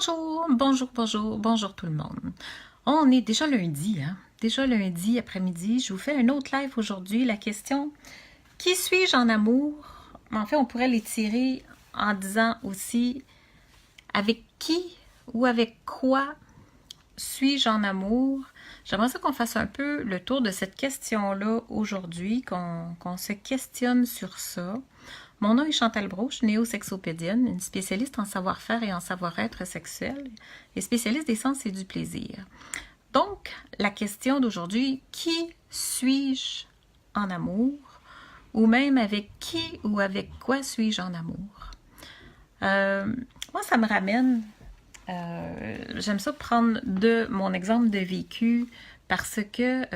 Bonjour, bonjour, bonjour, bonjour tout le monde. On est déjà lundi, hein? Déjà lundi après-midi. Je vous fais un autre live aujourd'hui. La question, qui suis-je en amour? En fait, on pourrait l'étirer en disant aussi, avec qui ou avec quoi suis-je en amour? J'aimerais ça qu'on fasse un peu le tour de cette question-là aujourd'hui, qu'on se questionne sur ça. Mon nom est Chantal Broche, néo-sexopédienne, une spécialiste en savoir-faire et en savoir-être sexuel et spécialiste des sens et du plaisir. Donc, la question d'aujourd'hui, qui suis-je en amour? Ou même avec qui ou avec quoi suis-je en amour? Moi, ça me ramène, j'aime ça prendre de mon exemple de vécu parce que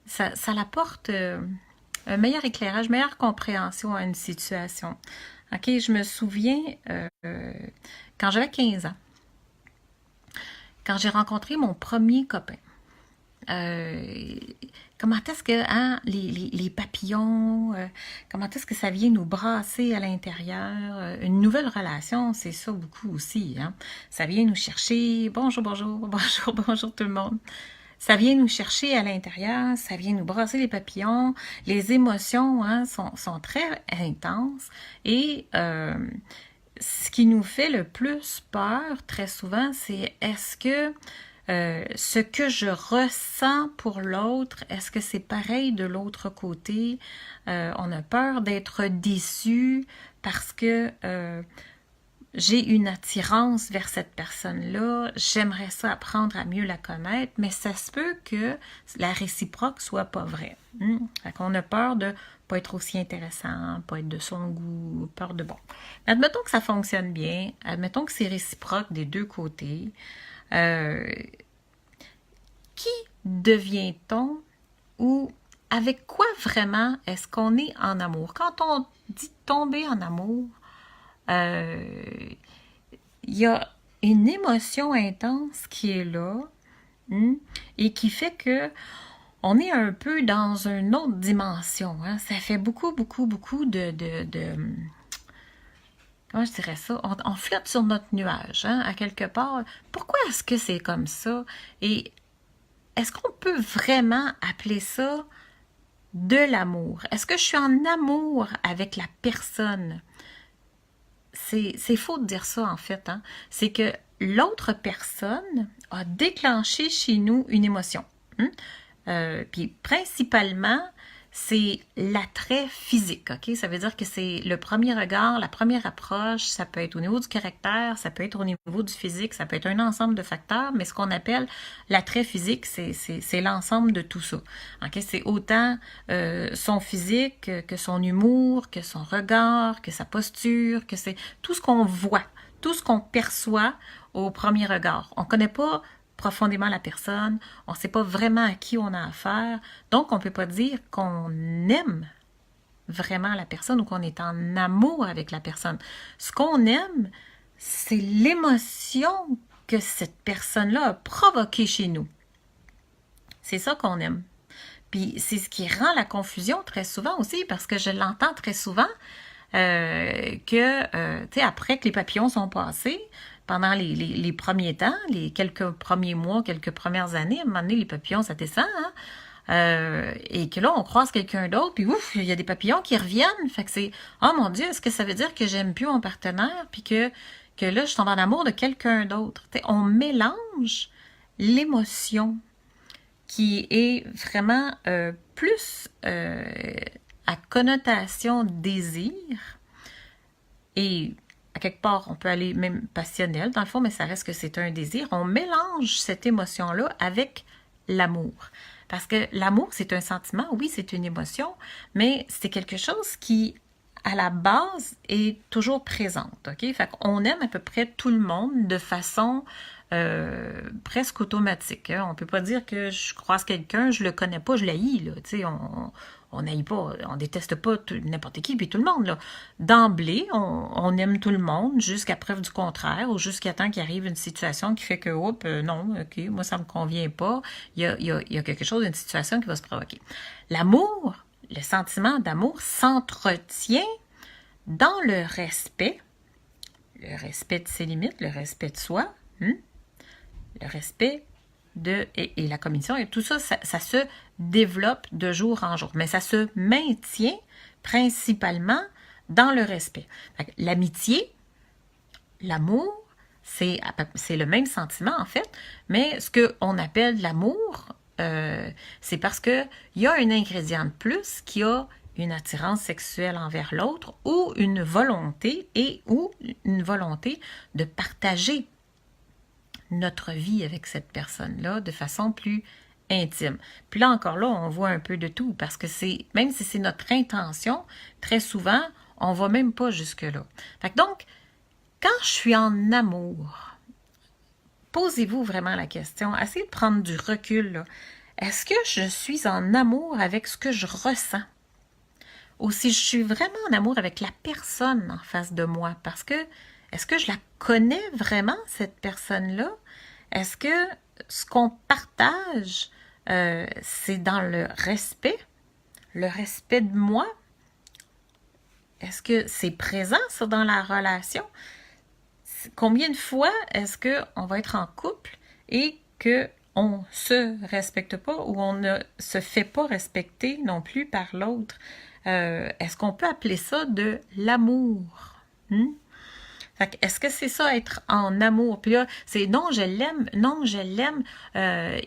ça apporte un meilleur éclairage, meilleure compréhension à une situation. OK, je me souviens quand j'avais 15 ans, quand j'ai rencontré mon premier copain. Comment est-ce que hein, les papillons, comment est-ce que ça vient nous brasser à l'intérieur? Une nouvelle relation, c'est ça beaucoup aussi. Hein? Ça vient nous chercher, bonjour, bonjour, bonjour, bonjour tout le monde. Ça vient nous chercher à l'intérieur, ça vient nous brasser les papillons. Les émotions hein, sont très intenses et ce qui nous fait le plus peur très souvent, c'est est-ce que ce que je ressens pour l'autre, est-ce que c'est pareil de l'autre côté? On a peur d'être déçu parce que j'ai une attirance vers cette personne-là, j'aimerais ça apprendre à mieux la connaître, mais ça se peut que la réciproque soit pas vraie. Fait qu'on a peur de pas être aussi intéressant, pas être de son goût, peur de bon. Admettons que ça fonctionne bien, admettons que c'est réciproque des deux côtés. Qui devient-on ou avec quoi vraiment est-ce qu'on est en amour? Quand on dit tomber en amour, il y a une émotion intense qui est là et qui fait que on est un peu dans une autre dimension. Hein? Ça fait beaucoup, beaucoup, beaucoup de comment je dirais ça? On flotte sur notre nuage, hein, à quelque part. Pourquoi est-ce que c'est comme ça? Et est-ce qu'on peut vraiment appeler ça de l'amour? Est-ce que je suis en amour avec la personne? C'est faux de dire ça, en fait. Hein? C'est que l'autre personne a déclenché chez nous une émotion. Puis principalement, c'est l'attrait physique, ok? Ça veut dire que c'est le premier regard, la première approche, ça peut être au niveau du caractère, ça peut être au niveau du physique, ça peut être un ensemble de facteurs, mais ce qu'on appelle l'attrait physique, c'est l'ensemble de tout ça. Ok? C'est autant son physique que son humour, que son regard, que sa posture, que c'est tout ce qu'on voit, tout ce qu'on perçoit au premier regard. On ne connaît pas profondément la personne, on ne sait pas vraiment à qui on a affaire, donc on ne peut pas dire qu'on aime vraiment la personne ou qu'on est en amour avec la personne. Ce qu'on aime, c'est l'émotion que cette personne-là a provoquée chez nous. C'est ça qu'on aime. Puis c'est ce qui rend la confusion très souvent aussi, parce que je l'entends très souvent, tu sais, après que les papillons sont passés, pendant les premiers temps, les quelques premiers mois, quelques premières années, à un moment donné, les papillons, ça descend, hein? Et que là, on croise quelqu'un d'autre, puis ouf, il y a des papillons qui reviennent. Fait que c'est, oh mon Dieu, est-ce que ça veut dire que j'aime plus mon partenaire, puis que là, je tombe en amour de quelqu'un d'autre? T'sais, on mélange l'émotion qui est vraiment plus à connotation désir et à quelque part, on peut aller même passionnel dans le fond, mais ça reste que c'est un désir. On mélange cette émotion-là avec l'amour. Parce que l'amour, c'est un sentiment, oui, c'est une émotion, mais c'est quelque chose qui, à la base, est toujours présente. OK? Fait qu'on aime à peu près tout le monde de façon presque automatique. Hein? On ne peut pas dire que je croise quelqu'un, je le connais pas, je l'haïs. Là. Tu sais, on n'aille pas, on déteste pas n'importe qui, puis tout le monde. Là. D'emblée, on aime tout le monde jusqu'à preuve du contraire ou jusqu'à temps qu'il arrive une situation qui fait que, oups, non, ok, moi ça me convient pas. Il y a quelque chose, une situation qui va se provoquer. L'amour, le sentiment d'amour s'entretient dans le respect, le respect de ses limites, le respect de soi, le respect et la communication, et tout ça, ça se développe de jour en jour, mais ça se maintient principalement dans le respect. L'amitié, l'amour, c'est le même sentiment en fait, mais ce qu'on appelle l'amour, c'est parce qu'il y a un ingrédient de plus qui a une attirance sexuelle envers l'autre ou une volonté de partager notre vie avec cette personne-là de façon plus intime. Puis là, encore là, on voit un peu de tout parce que même si c'est notre intention, très souvent, on va même pas jusque-là. Fait que donc, quand je suis en amour, posez-vous vraiment la question, essayez de prendre du recul, là. Est-ce que je suis en amour avec ce que je ressens? Ou si je suis vraiment en amour avec la personne en face de moi? Parce que, est-ce que je la connais vraiment, cette personne-là? Est-ce que ce qu'on partage, c'est dans le respect de moi? Est-ce que c'est présent, ça, dans la relation? Combien de fois est-ce qu'on va être en couple et qu'on ne se respecte pas ou on ne se fait pas respecter non plus par l'autre? Est-ce qu'on peut appeler ça de l'amour? Est-ce que c'est ça, être en amour? Puis là, c'est non, je l'aime, non, je l'aime.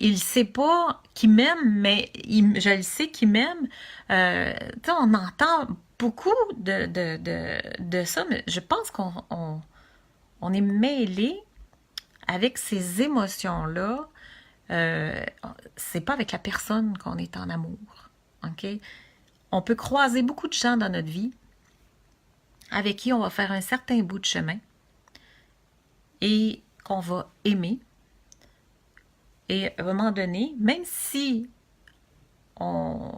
Il sait pas qu'il m'aime, mais je le sais qu'il m'aime. On entend beaucoup de ça, mais je pense qu'on est mêlé avec ces émotions-là. C'est pas avec la personne qu'on est en amour. OK? On peut croiser beaucoup de gens dans notre vie avec qui on va faire un certain bout de chemin et qu'on va aimer. Et à un moment donné, même si on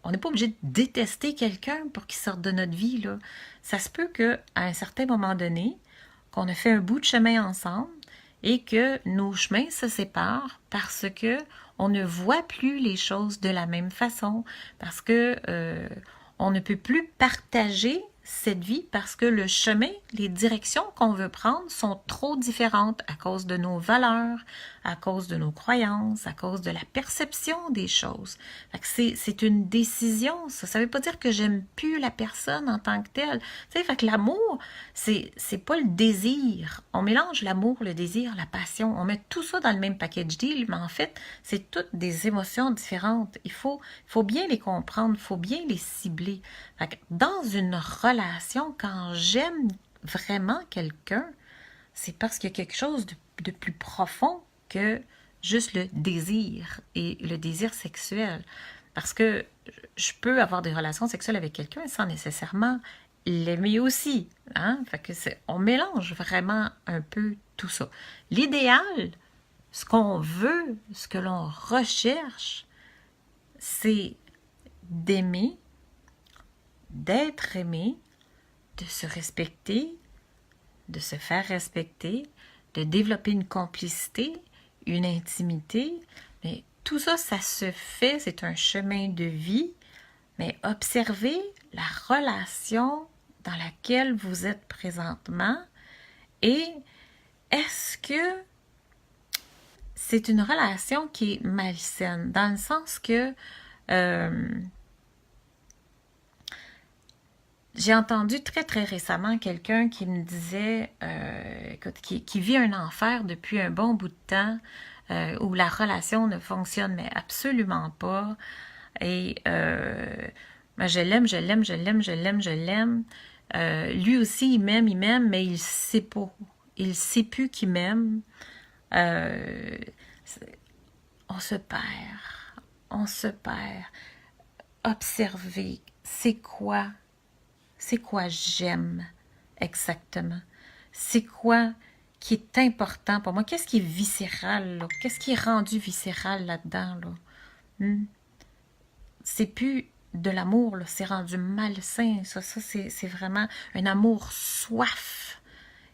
n'est pas obligé de détester quelqu'un pour qu'il sorte de notre vie, là, ça se peut qu'à un certain moment donné, qu'on a fait un bout de chemin ensemble et que nos chemins se séparent parce que on ne voit plus les choses de la même façon, parce que on ne peut plus partager cette vie parce que le chemin, les directions qu'on veut prendre sont trop différentes à cause de nos valeurs, à cause de nos croyances, à cause de la perception des choses. C'est une décision, ça. Ça veut pas dire que j'aime plus la personne en tant que telle. Tu sais, fait que l'amour, c'est pas le désir. On mélange l'amour, le désir, la passion. On met tout ça dans le même package deal, mais en fait, c'est toutes des émotions différentes. Il faut bien les comprendre, il faut bien les cibler. Fait que dans une relation, quand j'aime vraiment quelqu'un, c'est parce qu'il y a quelque chose de plus profond que juste le désir et le désir sexuel. Parce que je peux avoir des relations sexuelles avec quelqu'un sans nécessairement l'aimer aussi. Hein? Fait que on mélange vraiment un peu tout ça. L'idéal, ce qu'on veut, ce que l'on recherche, c'est d'aimer, d'être aimé, de se respecter, de se faire respecter, de développer une complicité, une intimité. Mais tout ça, ça se fait, c'est un chemin de vie. Mais observez la relation dans laquelle vous êtes présentement et est-ce que c'est une relation qui est malsaine? Dans le sens que j'ai entendu très très récemment quelqu'un qui me disait qui vit un enfer depuis un bon bout de temps, où la relation ne fonctionne mais absolument pas. Et je l'aime, je l'aime, je l'aime, je l'aime, je l'aime. Lui aussi, il m'aime, mais il sait pas. Il sait plus qu'il m'aime. On se perd. On se perd. Observez, c'est quoi j'aime exactement? C'est quoi qui est important pour moi? Qu'est-ce qui est viscéral, là? Qu'est-ce qui est rendu viscéral là-dedans, là? C'est plus de l'amour, là, c'est rendu malsain. Ça c'est vraiment un amour soif.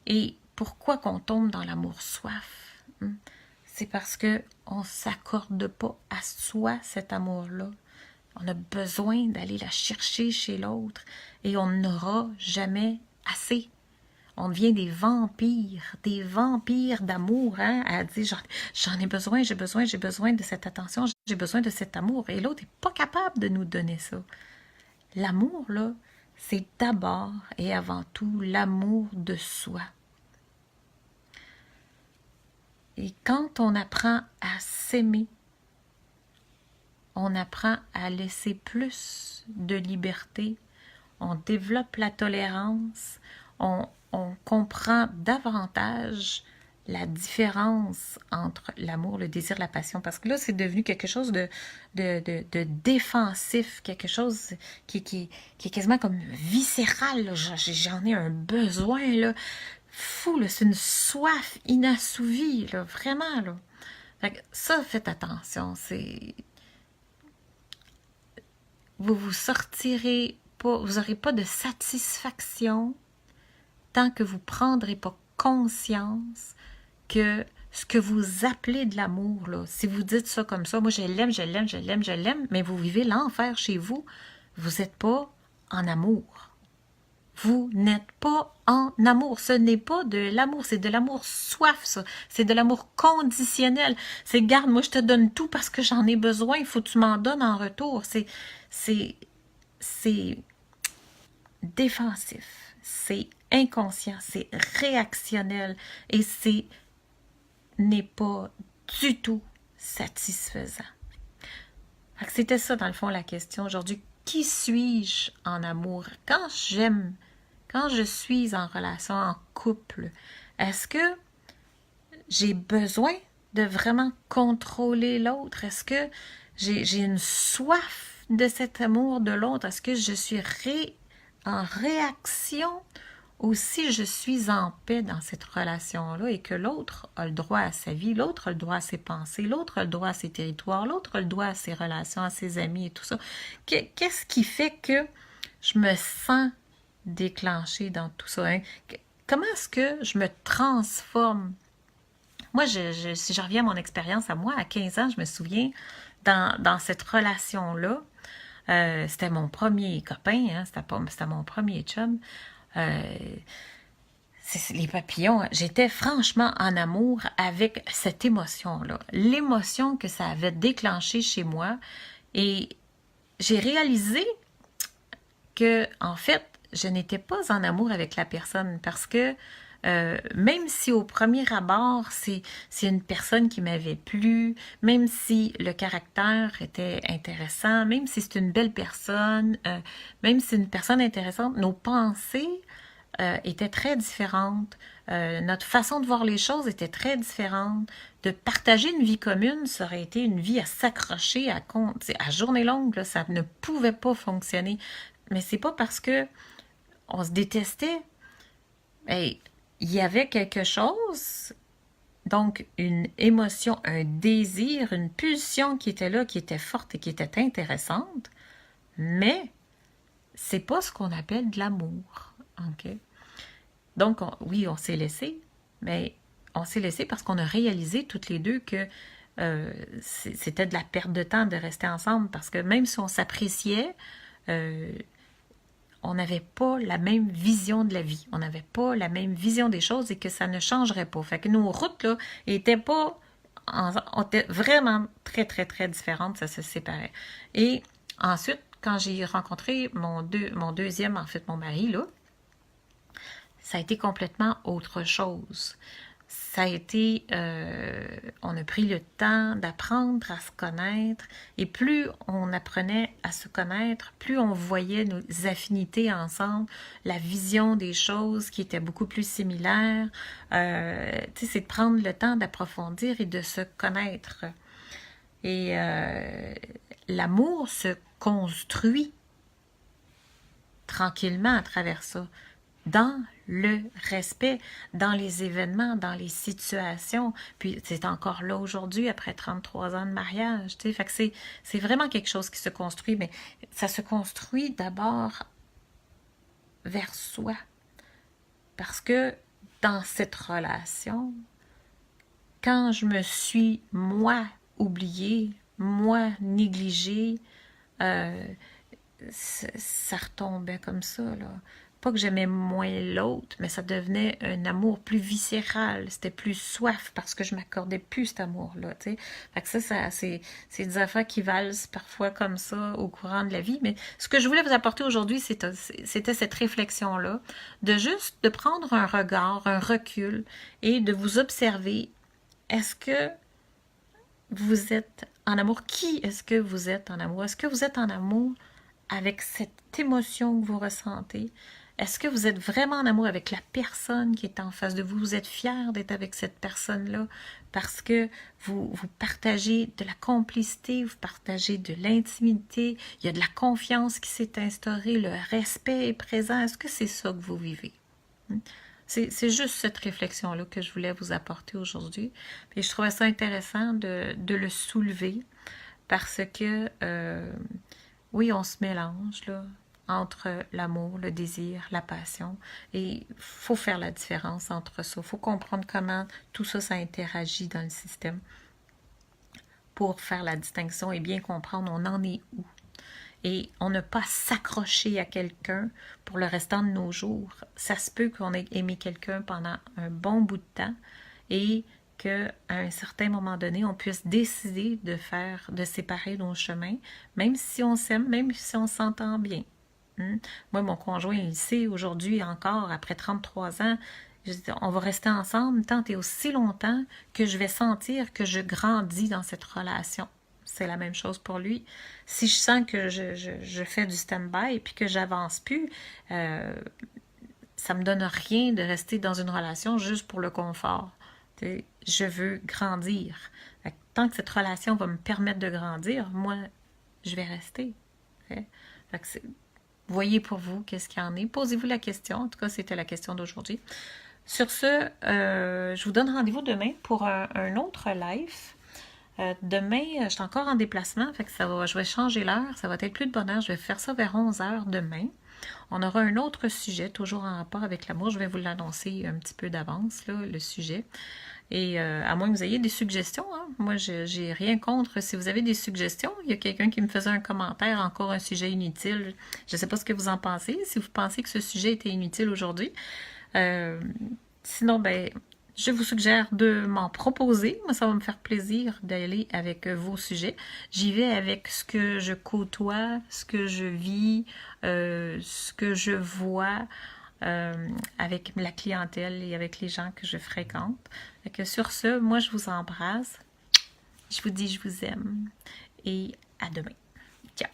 Et pourquoi qu'on tombe dans l'amour soif? C'est parce qu'on ne s'accorde pas à soi cet amour-là. On a besoin d'aller la chercher chez l'autre et on n'aura jamais assez. On devient des vampires d'amour, hein? Elle dit, j'en ai besoin, j'ai besoin de cette attention, j'ai besoin de cet amour. Et l'autre n'est pas capable de nous donner ça. L'amour, là, c'est d'abord et avant tout l'amour de soi. Et quand on apprend à s'aimer, on apprend à laisser plus de liberté, on développe la tolérance, on comprend davantage la différence entre l'amour, le désir, la passion. Parce que là, c'est devenu quelque chose de défensif, quelque chose qui est quasiment comme viscéral. J'en ai un besoin, là, fou, là, c'est une soif inassouvie, là, vraiment. Là. Fait que ça, faites attention, c'est... Vous vous sortirez pas, vous n'aurez pas de satisfaction tant que vous ne prendrez pas conscience que ce que vous appelez de l'amour, là, si vous dites ça comme ça, moi je l'aime, mais vous vivez l'enfer chez vous, vous n'êtes pas en amour. Vous n'êtes pas en amour. Ce n'est pas de l'amour, c'est de l'amour soif, ça. C'est de l'amour conditionnel. C'est, garde, moi je te donne tout parce que j'en ai besoin, il faut que tu m'en donnes en retour. C'est défensif, c'est inconscient, c'est réactionnel et c'est n'est pas du tout satisfaisant. C'était ça, dans le fond, la question aujourd'hui. Qui suis-je en amour? Quand j'aime, quand je suis en relation, en couple, est-ce que j'ai besoin de vraiment contrôler l'autre? Est-ce que j'ai une soif de cet amour de l'autre? Est-ce que je suis en réaction ou si je suis en paix dans cette relation-là et que l'autre a le droit à sa vie, l'autre a le droit à ses pensées, l'autre a le droit à ses territoires, l'autre a le droit à ses relations, à ses amis et tout ça. Qu'est-ce qui fait que je me sens déclenchée dans tout ça? Hein? Comment est-ce que je me transforme? Moi, si je reviens à mon expérience à moi, à 15 ans, je me souviens, dans cette relation-là, c'était mon premier copain, hein, c'était mon premier chum. Les papillons, j'étais franchement en amour avec cette émotion-là. L'émotion que ça avait déclenchée chez moi. Et j'ai réalisé que, en fait, je n'étais pas en amour avec la personne parce que même si au premier abord, c'est une personne qui m'avait plu, même si le caractère était intéressant, même si c'est une belle personne, même si c'est une personne intéressante, nos pensées étaient très différentes. Notre façon de voir les choses était très différente. De partager une vie commune, ça aurait été une vie à s'accrocher à journée longue, là, ça ne pouvait pas fonctionner. Mais c'est pas parce que on se détestait. Hey, il y avait quelque chose, donc une émotion, un désir, une pulsion qui était là, qui était forte et qui était intéressante, mais c'est pas ce qu'on appelle de l'amour. OK? Donc, oui, on s'est laissé, mais on s'est laissé parce qu'on a réalisé toutes les deux que c'était de la perte de temps de rester ensemble parce que même si on s'appréciait, on n'avait pas la même vision de la vie. On n'avait pas la même vision des choses et que ça ne changerait pas. Fait que nos routes, là, étaient vraiment très, très, très différentes. Ça se séparait. Et ensuite, quand j'ai rencontré mon deuxième, en fait, mon mari, là, ça a été complètement autre chose. Ça a été, on a pris le temps d'apprendre à se connaître et plus on apprenait à se connaître, plus on voyait nos affinités ensemble, la vision des choses qui était beaucoup plus similaire. C'est de prendre le temps d'approfondir et de se connaître. Et l'amour se construit tranquillement à travers ça, dans le respect, dans les événements, dans les situations. Puis c'est encore là aujourd'hui, après 33 ans de mariage. Fait que c'est vraiment quelque chose qui se construit, mais ça se construit d'abord vers soi. Parce que dans cette relation, quand je me suis, moi, oubliée, moi, négligée, ça retombait comme ça, là. pas que j'aimais moins l'autre, mais ça devenait un amour plus viscéral. C'était plus soif parce que je m'accordais plus cet amour-là, tu sais. Fait que c'est des affaires qui valsent parfois comme ça au courant de la vie. Mais ce que je voulais vous apporter aujourd'hui, c'était cette réflexion-là, de juste de prendre un regard, un recul et de vous observer. Est-ce que vous êtes en amour? Qui est-ce que vous êtes en amour? Est-ce que vous êtes en amour avec cette émotion que vous ressentez? Est-ce que vous êtes vraiment en amour avec la personne qui est en face de vous? Vous êtes fier d'être avec cette personne-là parce que vous partagez de la complicité, vous partagez de l'intimité, il y a de la confiance qui s'est instaurée, le respect est présent. Est-ce que c'est ça que vous vivez? C'est juste cette réflexion-là que je voulais vous apporter aujourd'hui. Et je trouvais ça intéressant de le soulever parce que, oui, on se mélange là, entre l'amour, le désir, la passion. Et il faut faire la différence entre ça. Il faut comprendre comment tout ça, ça interagit dans le système pour faire la distinction et bien comprendre on en est où. Et on n'a pas à s'accrocher à quelqu'un pour le restant de nos jours. Ça se peut qu'on ait aimé quelqu'un pendant un bon bout de temps et qu'à un certain moment donné, on puisse décider de séparer nos chemins, même si on s'aime, même si on s'entend bien. Moi, mon conjoint, il sait aujourd'hui encore, après 33 ans, je dis, on va rester ensemble tant et aussi longtemps que je vais sentir que je grandis dans cette relation. C'est la même chose pour lui. Si je sens que je fais du stand-by et puis que j'avance plus, ça me donne rien de rester dans une relation juste pour le confort. T'sais, je veux grandir. Tant que cette relation va me permettre de grandir, moi, je vais rester. Voyez pour vous qu'est-ce qu'il y en est. Posez-vous la question. En tout cas, c'était la question d'aujourd'hui. Sur ce, je vous donne rendez-vous demain pour un autre live. Demain, je suis encore en déplacement, fait que je vais changer l'heure, ça va être plus de bonne heure, je vais faire ça vers 11 heures demain. On aura un autre sujet, toujours en rapport avec l'amour, je vais vous l'annoncer un petit peu d'avance, là, le sujet. Et à moins que vous ayez des suggestions, hein, moi j'ai rien contre si vous avez des suggestions. Il y a quelqu'un qui me faisait un commentaire, encore un sujet inutile, je ne sais pas ce que vous en pensez, si vous pensez que ce sujet était inutile aujourd'hui. Sinon, ben... je vous suggère de m'en proposer. Moi, ça va me faire plaisir d'aller avec vos sujets. J'y vais avec ce que je côtoie, ce que je vis, ce que je vois avec la clientèle et avec les gens que je fréquente. Fait que sur ce, moi, je vous embrasse. Je vous dis je vous aime et à demain. Ciao!